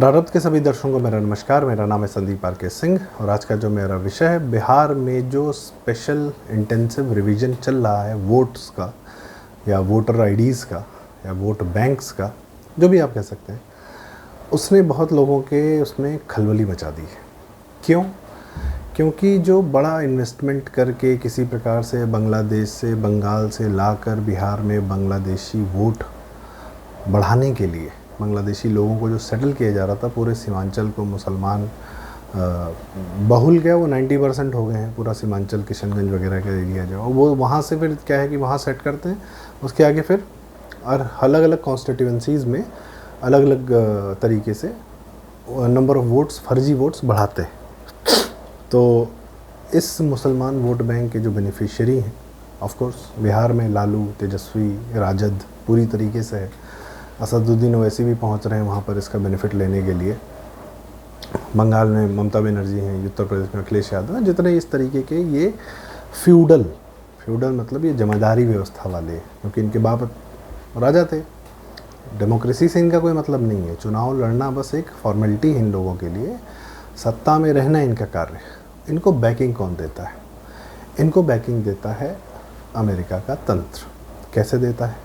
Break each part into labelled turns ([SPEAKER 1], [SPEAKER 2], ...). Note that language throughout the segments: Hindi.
[SPEAKER 1] प्रारब्ध के सभी दर्शकों को मेरा नमस्कार। मेरा नाम है संदीप आर के सिंह और आज का जो मेरा विषय है, बिहार में जो स्पेशल इंटेंसिव रिवीजन चल रहा है वोट्स का या वोटर आईडीज़ का या वोट बैंक्स का, जो भी आप कह सकते हैं, उसने बहुत लोगों के उसमें खलबली मचा दी है। क्यों? क्योंकि जो बड़ा इन्वेस्टमेंट करके किसी प्रकार से बांग्लादेश से, बंगाल से लाकर बिहार में बांग्लादेशी वोट बढ़ाने के लिए बांग्लादेशी लोगों को जो सेटल किया जा रहा था, पूरे सीमांचल को मुसलमान बहुल गया, वो 90% हो गए हैं। पूरा सीमांचल किशनगंज वगैरह का एरिया जो, वो वहाँ से फिर क्या है कि वहाँ सेट करते हैं, उसके आगे फिर और अलग अलग कॉन्स्टिट्यूंसीज़ में अलग अलग तरीके से नंबर ऑफ़ वोट्स, फर्जी वोट्स बढ़ाते हैं। तो इस मुसलमान वोट बैंक के जो बेनिफिशियरी हैं, ऑफ कोर्स बिहार में लालू, तेजस्वी, राजद पूरी तरीके से है। असदुद्दीन ओवैसी भी पहुंच रहे हैं वहाँ पर इसका बेनिफिट लेने के लिए। बंगाल में ममता बनर्जी हैं, उत्तर प्रदेश में अखिलेश यादव हैं। जितने इस तरीके के ये फ्यूडल मतलब ये जमादारी व्यवस्था वाले, क्योंकि इनके बाप राजा थे। डेमोक्रेसी से इनका कोई मतलब नहीं है। चुनाव लड़ना बस एक फॉर्मेलिटी है इन लोगों के लिए, सत्ता में रहना इनका कार्य है। इनको बैकिंग कौन देता है? इनको बैकिंग देता है अमेरिका का तंत्र। कैसे देता है?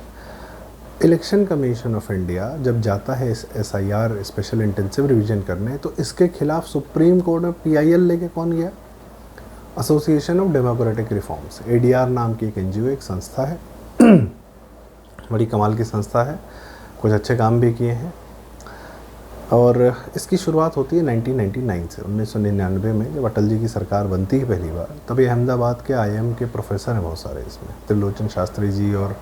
[SPEAKER 1] इलेक्शन कमीशन ऑफ इंडिया जब जाता है इस SIR स्पेशल इंटेंसिव रिवीजन करने, तो इसके खिलाफ सुप्रीम कोर्ट में PIL लेके कौन गया? Association of democratic reforms, ADR नाम की एक NGO, एक संस्था है। बड़ी कमाल की संस्था है, कुछ अच्छे काम भी किए हैं। और इसकी शुरुआत होती है 1999 से। 1999 में जब अटल जी की सरकार बनती है पहली बार, तभी अहमदाबाद के IIM के प्रोफेसर हैं बहुत सारे इसमें, त्रिलोचन शास्त्री जी और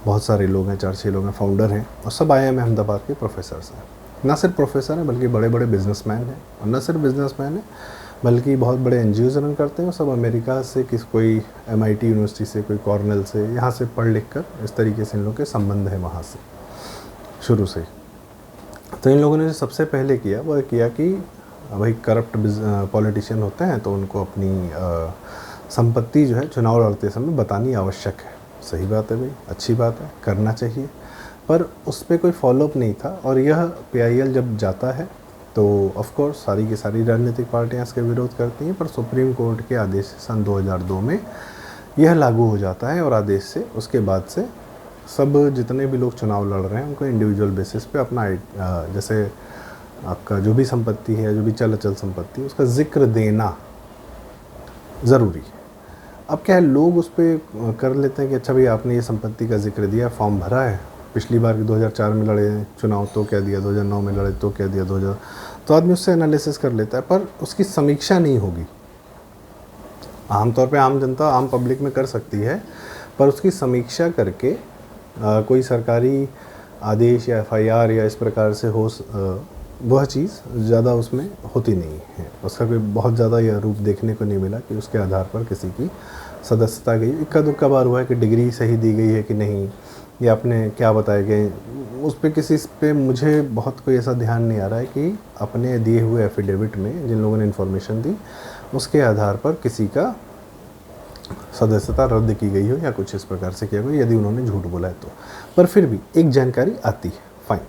[SPEAKER 1] बहुत सारे लोग हैं, 4-6 लोग हैं, फाउंडर हैं, और सब IIM अहमदाबाद के प्रोफेसर्स हैं। ना सिर्फ प्रोफेसर हैं बल्कि बड़े बड़े बिजनेसमैन हैं, और न सिर्फ बिजनेसमैन हैं बल्कि बहुत बड़े NGOs रन करते हैं। सब अमेरिका से कोई MIT यूनिवर्सिटी से, कोई कॉर्नेल से, यहाँ से पढ़ लिख कर इस तरीके से इन लोगों के संबंध है वहाँ से शुरू से। तो इन लोगों ने जो सबसे पहले किया वो किया कि भाई करप्ट पॉलिटिशियन होते हैं तो उनको अपनी संपत्ति जो है चुनाव लड़ते समय बतानी आवश्यक है। सही बात है भाई, अच्छी बात है, करना चाहिए, पर उस पर कोई फॉलोअप नहीं था। और यह PIL जब जाता है तो ऑफ कोर्स सारी की सारी राजनीतिक पार्टियां इसके विरोध करती हैं, पर सुप्रीम कोर्ट के आदेश से सन 2002 में यह लागू हो जाता है। और आदेश से उसके बाद से सब जितने भी लोग चुनाव लड़ रहे हैं उनको इंडिविजुअल बेसिस पे अपना जैसे आपका जो भी संपत्ति है, जो भी चल अचल संपत्ति, उसका जिक्र देना ज़रूरी है। अब क्या है, लोग उस पर कर लेते हैं कि अच्छा भाई आपने ये संपत्ति का जिक्र दिया, फॉर्म भरा है, पिछली बार 2004 में लड़े चुनाव तो क्या दिया, 2009 में लड़े तो क्या दिया, 2000, तो आदमी उससे एनालिसिस कर लेता है, पर उसकी समीक्षा नहीं होगी। आमतौर पे आम जनता, आम पब्लिक में कर सकती है, पर उसकी समीक्षा करके कोई सरकारी आदेश या FIR या इस प्रकार से हो वह चीज़ ज़्यादा उसमें होती नहीं है। उसका कोई बहुत ज़्यादा यह रूप देखने को नहीं मिला कि उसके आधार पर किसी की सदस्यता गई। इक्का दुक्का बार हुआ है कि डिग्री सही दी गई है कि नहीं, या आपने क्या बताए गए उस पर किसी पे मुझे बहुत कोई ऐसा ध्यान नहीं आ रहा है कि अपने दिए हुए एफिडेविट में जिन लोगों ने इन्फॉर्मेशन दी उसके आधार पर किसी का सदस्यता रद्द की गई हो या कुछ इस प्रकार से किया गया, यदि उन्होंने झूठ बोला है तो। पर फिर भी एक जानकारी आती है, फाइन।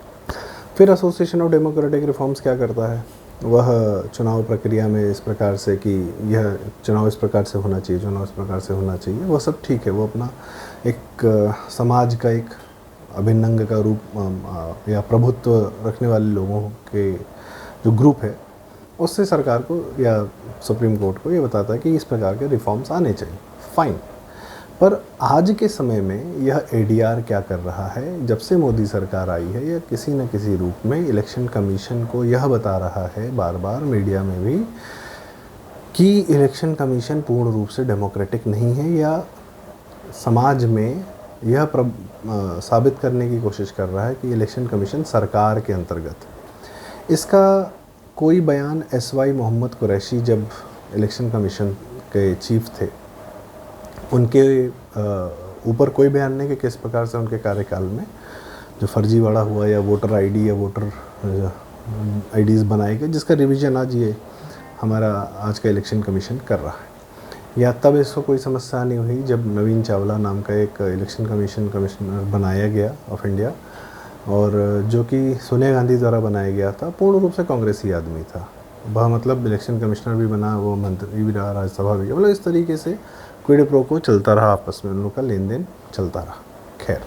[SPEAKER 1] फिर एसोसिएशन ऑफ डेमोक्रेटिक रिफॉर्म्स क्या करता है, वह चुनाव प्रक्रिया में इस प्रकार से कि यह चुनाव इस प्रकार से होना चाहिए, चुनाव इस प्रकार से होना चाहिए, वह सब ठीक है। वो अपना एक समाज का एक अभिन्न अंग का रूप या प्रभुत्व रखने वाले लोगों के जो ग्रुप है, उससे सरकार को या सुप्रीम कोर्ट को ये बताता है कि इस प्रकार के रिफॉर्म्स आने चाहिए, फाइन। पर आज के समय में यह ADR क्या कर रहा है, जब से मोदी सरकार आई है, यह किसी न किसी रूप में इलेक्शन कमीशन को यह बता रहा है बार बार मीडिया में भी कि इलेक्शन कमीशन पूर्ण रूप से डेमोक्रेटिक नहीं है, या समाज में यह साबित करने की कोशिश कर रहा है कि इलेक्शन कमीशन सरकार के अंतर्गत। इसका कोई बयान SY मोहम्मद कुरैशी जब इलेक्शन कमीशन के चीफ थे, उनके ऊपर कोई बयान नहीं कि किस प्रकार से उनके कार्यकाल में जो फर्जीवाड़ा हुआ या वोटर ID या वोटर IDs बनाए गए, जिसका रिवीजन आज ये हमारा आज का इलेक्शन कमीशन कर रहा है। या तब इसको कोई समस्या नहीं हुई जब नवीन चावला नाम का एक इलेक्शन कमीशनर बनाया गया ऑफ इंडिया, और जो कि सोनिया गांधी द्वारा बनाया गया था, पूर्ण रूप से कांग्रेसी आदमी था वह, मतलब इलेक्शन कमिश्नर भी बना, वो मंत्री भी रहा, राज्यसभा भी, मतलब इस तरीके से क्विड प्रो को चलता रहा, आपस में उन लोग का लेन देन चलता रहा। खैर,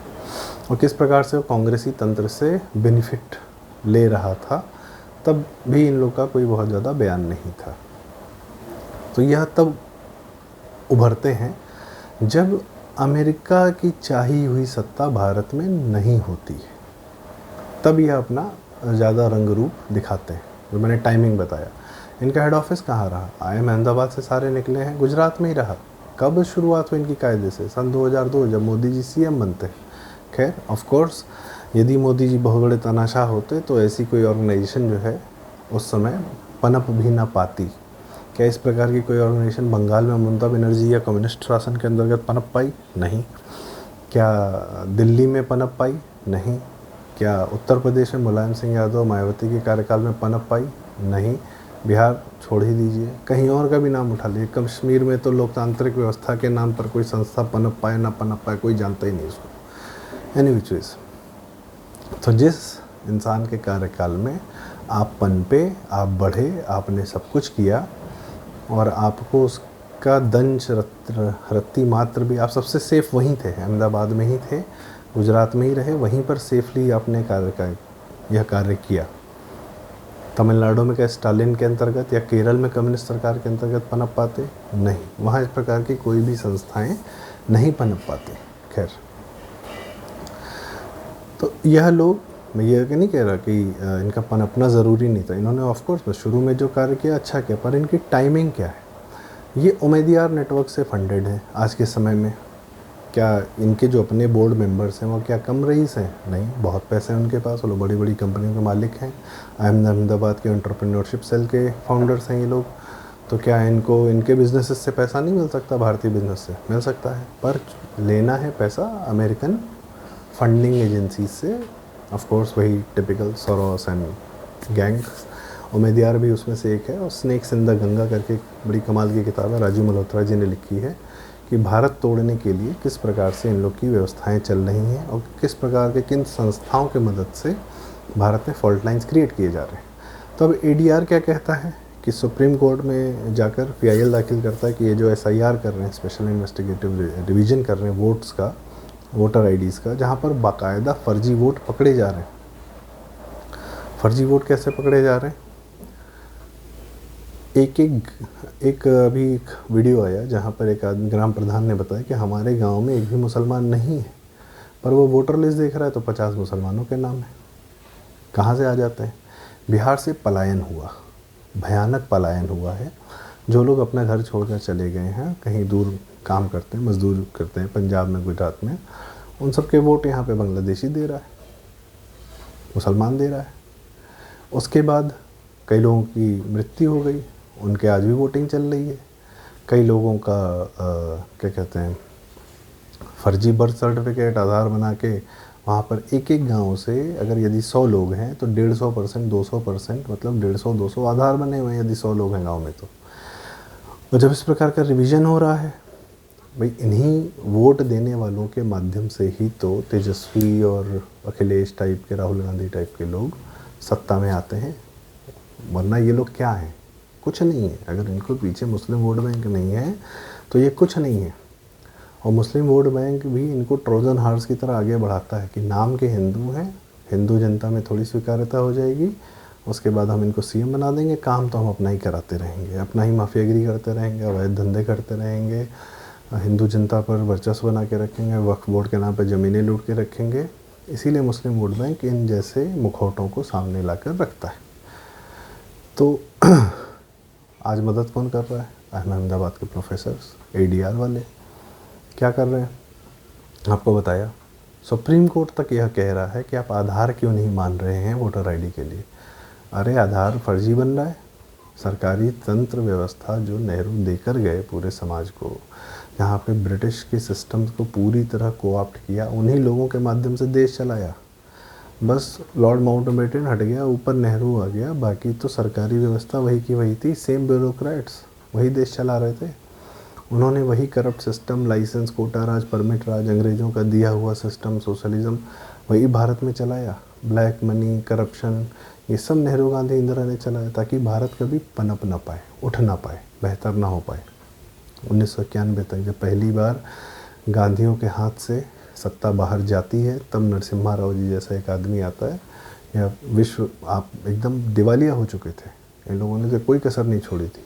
[SPEAKER 1] और किस प्रकार से वो कांग्रेसी तंत्र से बेनिफिट ले रहा था, तब भी इन लोग का कोई बहुत ज़्यादा बयान नहीं था। तो यह तब उभरते हैं जब अमेरिका की चाही हुई सत्ता भारत में नहीं होती है, तब यह अपना ज़्यादा रंग रूप दिखाते हैं। जो मैंने टाइमिंग बताया, इनका हेड ऑफिस कहाँ रहा, IIM अहमदाबाद से सारे निकले हैं, गुजरात में ही रहा। कब शुरुआत हुई इनकी कायदे से? सन 2002, जब मोदी जी CM बनते हैं। खैर, ऑफ कोर्स यदि मोदी जी बहुत बड़े तानाशाह होते तो ऐसी कोई ऑर्गेनाइजेशन जो है उस समय पनप भी ना पाती। क्या इस प्रकार की कोई ऑर्गेनाइजेशन बंगाल में ममता बनर्जी या कम्युनिस्ट शासन के अंतर्गत पनप पाई? नहीं। क्या दिल्ली में पनप पाई? नहीं। क्या उत्तर प्रदेश में मुलायम सिंह यादव मायावती के कार्यकाल में पनप पाई? नहीं। बिहार छोड़ ही दीजिए, कहीं और का भी नाम उठा लीजिए, कश्मीर में तो लोकतांत्रिक व्यवस्था के नाम पर कोई संस्था पनप पाए ना पनप पाए कोई जानता ही नहीं उसको। एनी विच वेज, तो जिस इंसान के कार्यकाल में आप पनपे, आप बढ़े, आपने सब कुछ किया और आपको उसका दंश रत्ती मात्र भी, आप सबसे सेफ वहीं थे, अहमदाबाद में ही थे, गुजरात में ही रहे, वहीं पर सेफली आपने यह कार्य किया। तमिलनाडु में क्या स्टालिन के अंतर्गत या केरल में कम्युनिस्ट सरकार के अंतर्गत पनप पाते? नहीं, वहाँ इस प्रकार की कोई भी संस्थाएं नहीं पनप पाते। खैर, तो यह लोग, मैं ये नहीं कह रहा कि इनका पनपना ज़रूरी नहीं था, इन्होंने ऑफ कोर्स शुरू में जो कार्य किया अच्छा किया, पर इनकी टाइमिंग क्या है? ये उम्मीदवार नेटवर्क से फंडेड है आज के समय में। क्या इनके जो अपने बोर्ड मेंबर्स हैं वो क्या कम रईस हैं? नहीं, बहुत पैसे हैं उनके पास, वो लोग बड़ी बड़ी कंपनियों के मालिक हैं। अहमदाबाद के एंटरप्रेन्योरशिप सेल के फाउंडर्स हैं ये लोग। तो क्या इनको इनके बिजनेसेस से पैसा नहीं मिल सकता? भारतीय बिजनेस से मिल सकता है, पर लेना है पैसा अमेरिकन फंडिंग एजेंसी से। ऑफ कोर्स वही टिपिकल सोरोस एंड गैंग्स। उम्मीदवार भी उसमें से एक है, और स्नेक्स इन द गंगा करके बड़ी कमाल की किताब है, राजू मल्होत्रा जी ने लिखी है, कि भारत तोड़ने के लिए किस प्रकार से इन लोग की व्यवस्थाएं चल रही हैं और किस प्रकार के किन संस्थाओं की मदद से भारत में फॉल्ट लाइंस क्रिएट किए जा रहे हैं। तो अब ADR क्या कहता है कि सुप्रीम कोर्ट में जाकर PIL दाखिल करता है कि ये जो SIR कर रहे हैं, स्पेशल इन्वेस्टिगेटिव रिवीजन कर रहे हैं वोट्स का, वोटर IDs का, जहाँ पर बाकायदा फर्जी वोट पकड़े जा रहे हैं। फर्जी वोट कैसे पकड़े जा रहे हैं? एक अभी एक वीडियो आया जहाँ पर एक आदमी, ग्राम प्रधान ने बताया कि हमारे गांव में एक भी मुसलमान नहीं है, पर वो वोटर लिस्ट देख रहा है तो 50 मुसलमानों के नाम है। कहाँ से आ जाते हैं? बिहार से पलायन हुआ, भयानक पलायन हुआ है। जो लोग अपना घर छोड़कर चले गए हैं, कहीं दूर काम करते हैं, मजदूर करते हैं, पंजाब में, गुजरात में, उन सब के वोट यहाँ पे बांग्लादेशी दे रहा है, मुसलमान दे रहा है। उसके बाद कई लोगों की मृत्यु हो गई, उनके आज भी वोटिंग चल रही है। कई लोगों का क्या कहते हैं, फर्जी बर्थ सर्टिफिकेट, आधार बना के वहाँ पर एक एक गांव से, अगर यदि 100 लोग हैं तो 150%, 200%, मतलब 150-200 आधार बने हुए हैं यदि 100 लोग हैं गांव में। तो जब इस प्रकार का रिवीजन हो रहा है, भाई इन्हीं वोट देने वालों के माध्यम से ही तो तेजस्वी और अखिलेश टाइप के, राहुल गांधी टाइप के लोग सत्ता में आते हैं। वरना ये लोग क्या हैं? कुछ नहीं है। अगर इनको पीछे मुस्लिम वोट बैंक नहीं है तो ये कुछ नहीं है। और मुस्लिम वोट बैंक भी इनको ट्रोजन हार्स की तरह आगे बढ़ाता है कि नाम के हिंदू हैं, हिंदू जनता में थोड़ी स्वीकार्यता हो जाएगी, उसके बाद हम इनको CM बना देंगे, काम तो हम अपना ही कराते रहेंगे, अपना ही माफियागिरी करते रहेंगे, अवैध धंधे करते रहेंगे, हिंदू जनता पर वर्चस्व बना के रखेंगे, वक्फ बोर्ड के नाम पर ज़मीनें लूट के रखेंगे। इसीलिए मुस्लिम वोट बैंक इन जैसे मुखौटों को सामने लाकर रखता है। तो आज मदद कौन कर रहा है? अहमदाबाद के प्रोफेसर्स, ADR वाले। क्या कर रहे हैं? आपको बताया, सुप्रीम कोर्ट तक यह कह रहा है कि आप आधार क्यों नहीं मान रहे हैं वोटर ID के लिए। अरे आधार फर्जी बन रहा है। सरकारी तंत्र व्यवस्था जो नेहरू देकर गए पूरे समाज को, जहाँ पे ब्रिटिश के सिस्टम्स को पूरी तरह कोऑप्ट किया, उन्हीं लोगों के माध्यम से देश चलाया। बस लॉर्ड माउंटबेटन हट गया, ऊपर नेहरू आ गया, बाकी तो सरकारी व्यवस्था वही की वही थी। सेम ब्यूरोक्रेट्स वही देश चला रहे थे। उन्होंने वही करप्ट सिस्टम, लाइसेंस, कोटा राज, परमिट राज, अंग्रेज़ों का दिया हुआ सिस्टम, सोशलिज्म, वही भारत में चलाया। ब्लैक मनी, करप्शन, ये सब नेहरू गांधी इंदिरा ने चलाया ताकि भारत कभी पनप ना पाए, उठ ना पाए, बेहतर ना हो पाए। 1991 तक जब पहली बार गांधियों के हाथ से सत्ता बाहर जाती है, तब नरसिम्हा राव जी जैसा एक आदमी आता है। या विश्व आप एकदम दिवालिया हो चुके थे, इन लोगों ने तो कोई कसर नहीं छोड़ी थी।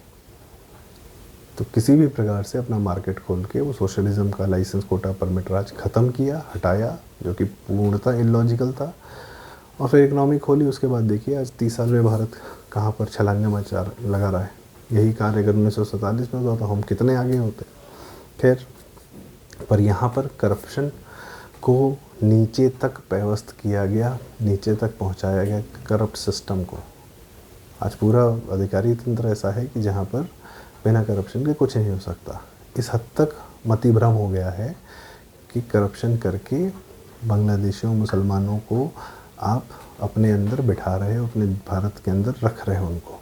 [SPEAKER 1] तो किसी भी प्रकार से अपना मार्केट खोल के वो सोशलिज्म का लाइसेंस, कोटा, परमिट राज ख़त्म किया, हटाया, जो कि पूर्णतः इलॉजिकल था। और फिर इकनॉमी खोली। उसके बाद देखिए आज 30 साल में भारत कहाँ पर छलांगे लगा रहा है। यही कार्य अगर 1947 में होता तो हम कितने आगे होते। खैर, पर यहाँ पर करप्शन को नीचे तक व्यवस्थित किया गया, नीचे तक पहुँचाया गया करप्ट सिस्टम को। आज पूरा अधिकारी तंत्र ऐसा है कि जहाँ पर बिना करप्शन के कुछ नहीं हो सकता। इस हद तक मति भ्रम हो गया है कि करप्शन करके बांग्लादेशियों, मुसलमानों को आप अपने अंदर बिठा रहे हो, अपने भारत के अंदर रख रहे हो उनको,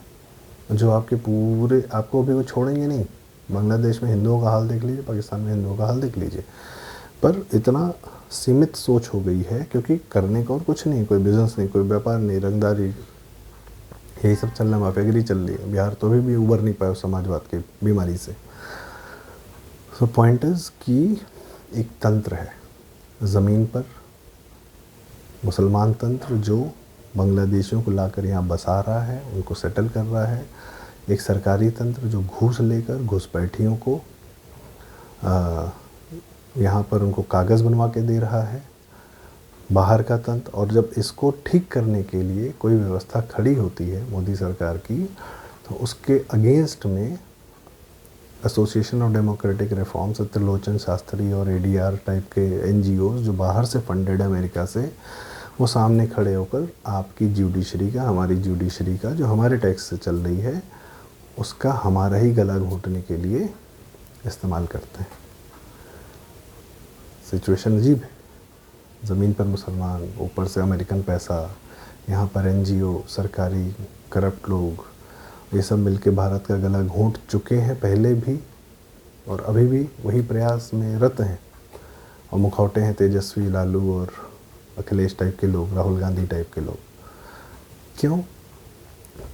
[SPEAKER 1] जो आपके पूरे, आपको भी वो छोड़ेंगे नहीं। बांग्लादेश में हिंदुओं का हाल देख लीजिए, पाकिस्तान में हिंदुओं का हाल देख लीजिए। पर इतना सीमित सोच हो गई है क्योंकि करने का और कुछ नहीं, कोई बिजनेस नहीं, कोई व्यापार नहीं, रंगदारी, यही सब चल रहा है, माफियागिरी चल रही है। बिहार तो भी उबर नहीं पाया समाजवाद की बीमारी से। सो पॉइंट इज कि एक तंत्र है ज़मीन पर, मुसलमान तंत्र, जो बांग्लादेशियों को लाकर यहाँ बसा रहा है, उनको सेटल कर रहा है। एक सरकारी तंत्र जो घूस लेकर घुसपैठियों को यहाँ पर उनको कागज़ बनवा के दे रहा है, बाहर का तंत्र। और जब इसको ठीक करने के लिए कोई व्यवस्था खड़ी होती है मोदी सरकार की, तो उसके अगेंस्ट में association of democratic reforms, Trilochan Shastri और एडीआर टाइप के एनजीओज जो बाहर से फंडेड है अमेरिका से, वो सामने खड़े होकर आपकी जुडिशरी का, हमारी जुडिशरी का, जो हमारे टैक्स से चल रही है, उसका हमारा ही गला घोंटने के लिए इस्तेमाल करते हैं। सिचुएशन अजीब है। ज़मीन पर मुसलमान, ऊपर से अमेरिकन पैसा, यहाँ पर एनजीओ, सरकारी करप्ट लोग, ये सब मिलके भारत का गला घोंट चुके हैं पहले भी और अभी भी वही प्रयास में रत हैं। और मुखौटे हैं तेजस्वी, लालू और अखिलेश टाइप के लोग, राहुल गांधी टाइप के लोग। क्यों?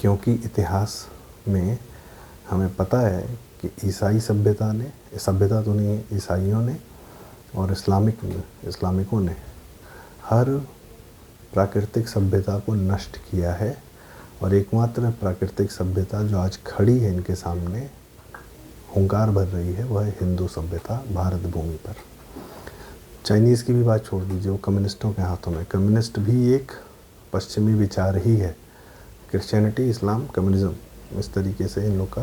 [SPEAKER 1] क्योंकि इतिहास में हमें पता है कि ईसाई सभ्यता ने, सभ्यता तो नहीं है, ईसाइयों ने और इस्लामिकों ने हर प्राकृतिक सभ्यता को नष्ट किया है। और एकमात्र प्राकृतिक सभ्यता जो आज खड़ी है इनके सामने, हुंकार भर रही है, वह है हिंदू सभ्यता भारत भूमि पर। चाइनीज़ की भी बात छोड़ दीजिए, वो कम्युनिस्टों के हाथों में। कम्युनिस्ट भी एक पश्चिमी विचार ही है। क्रिश्चियनिटी, इस्लाम, कम्युनिज़्म, इस तरीके से इन लोग का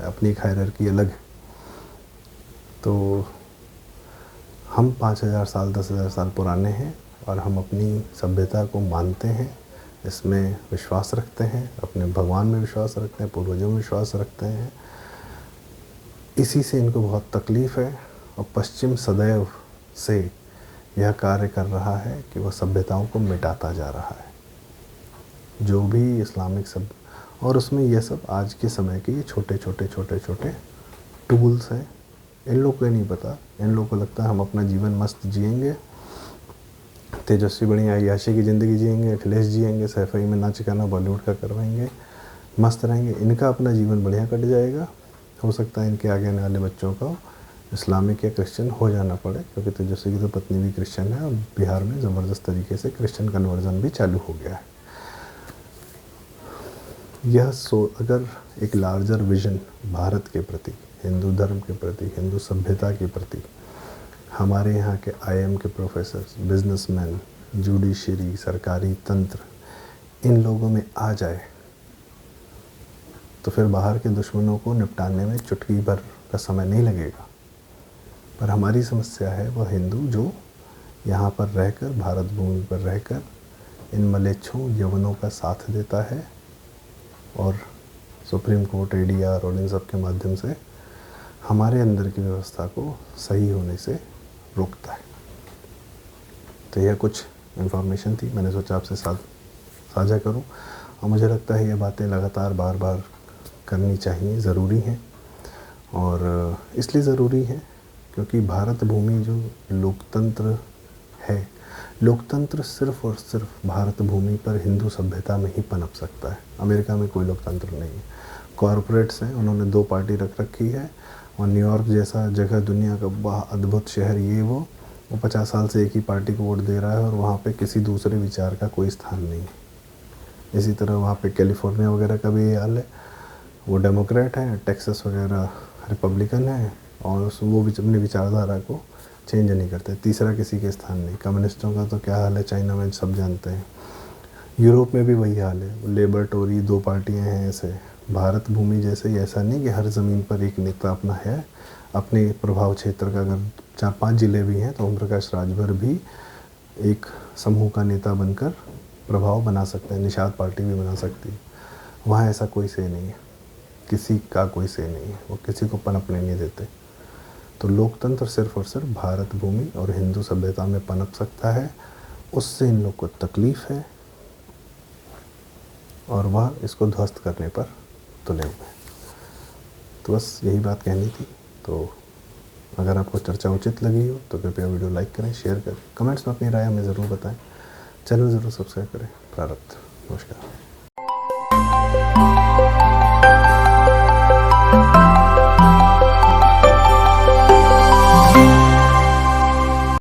[SPEAKER 1] अपनी एक हायरार्की अलग है। तो हम 5000 साल, 10,000 साल पुराने हैं और हम अपनी सभ्यता को मानते हैं, इसमें विश्वास रखते हैं, अपने भगवान में विश्वास रखते हैं, पूर्वजों में विश्वास रखते हैं। इसी से इनको बहुत तकलीफ़ है और पश्चिम सदैव से यह कार्य कर रहा है कि वह सभ्यताओं को मिटाता जा रहा है। जो भी इस्लामिक सब, और उसमें यह सब आज के समय के ये छोटे छोटे टूल्स हैं। इन लोग को नहीं पता, इन लोगों को लगता है हम अपना जीवन मस्त जिएंगे, तेजस्वी बढ़िया अय्याशी की ज़िंदगी जिएंगे, अखिलेश जिएंगे, सैफई में नाच गाना बॉलीवुड का करवाएंगे, मस्त रहेंगे, इनका अपना जीवन बढ़िया कट जाएगा। हो सकता है इनके आगे आने वाले बच्चों का इस्लामिक या क्रिश्चियन हो जाना पड़े, क्योंकि तेजस्वी की तो पत्नी भी क्रिश्चियन है और बिहार में ज़बरदस्त तरीके से क्रिश्चियन कन्वर्जन भी चालू हो गया है। यह अगर एक लार्जर विजन भारत के प्रति, हिंदू धर्म के प्रति, हिंदू सभ्यता के प्रति, हमारे यहाँ के आईएम के प्रोफेसर्स, बिजनेसमैन, जुडिशरी, सरकारी तंत्र, इन लोगों में आ जाए तो फिर बाहर के दुश्मनों को निपटाने में चुटकी भर का समय नहीं लगेगा। पर हमारी समस्या है वह हिंदू जो यहाँ पर रहकर, भारत भूमि पर रहकर इन मलेच्छों यवनों का साथ देता है और सुप्रीम कोर्ट, एडीआर और इन सब के माध्यम से हमारे अंदर की व्यवस्था को सही होने से रोकता है। तो यह कुछ इन्फॉर्मेशन थी, मैंने सोचा आपसे साझा करूं। और मुझे लगता है ये बातें लगातार बार बार करनी चाहिए, ज़रूरी हैं। और इसलिए ज़रूरी है क्योंकि भारत भूमि जो लोकतंत्र है लोकतंत्र सिर्फ और सिर्फ भारत भूमि पर हिंदू सभ्यता में ही पनप सकता है। अमेरिका में कोई लोकतंत्र नहीं है। कॉरपोरेट्स हैं, उन्होंने 2 पार्टी रख रखी है, और न्यूयॉर्क जैसा जगह, दुनिया का बहुत अद्भुत शहर, वो 50 साल से एक ही पार्टी को वोट दे रहा है, और वहाँ पे किसी दूसरे विचार का कोई स्थान नहीं है। इसी तरह वहाँ पे कैलिफोर्निया वगैरह का भी ये हाल है, वो डेमोक्रेट हैं, टेक्सास वगैरह रिपब्लिकन है, और वो अपनी विचारधारा को चेंज नहीं करते। तीसरा किसी के स्थान नहीं। कम्युनिस्टों का तो क्या हाल है चाइना में, सब जानते हैं। यूरोप में भी वही हाल है, लेबर टोरी 2 पार्टियां हैं ऐसे। भारत भूमि जैसे ही ऐसा नहीं कि हर ज़मीन पर एक नेता अपना है। अपने प्रभाव क्षेत्र का अगर 4-5 ज़िले भी हैं तो ओम प्रकाश राजभर भी एक समूह का नेता बनकर प्रभाव बना सकते हैं, निषाद पार्टी भी बना सकती है। वहाँ ऐसा कोई से नहीं है, किसी का कोई से नहीं है, वो किसी को पनपने नहीं देते। तो लोकतंत्र सिर्फ और सिर्फ भारत भूमि और हिंदू सभ्यता में पनप सकता है, उससे इन लोग को तकलीफ़ है, और वह इसको ध्वस्त करने पर तुले हुए हैं। तो बस यही बात कहनी थी। तो अगर आपको चर्चा उचित लगी हो तो कृपया वीडियो लाइक करें, शेयर करें, कमेंट्स में अपनी राय हमें ज़रूर बताएं, चैनल ज़रूर सब्सक्राइब करें। प्रारब्ध। नमस्कार।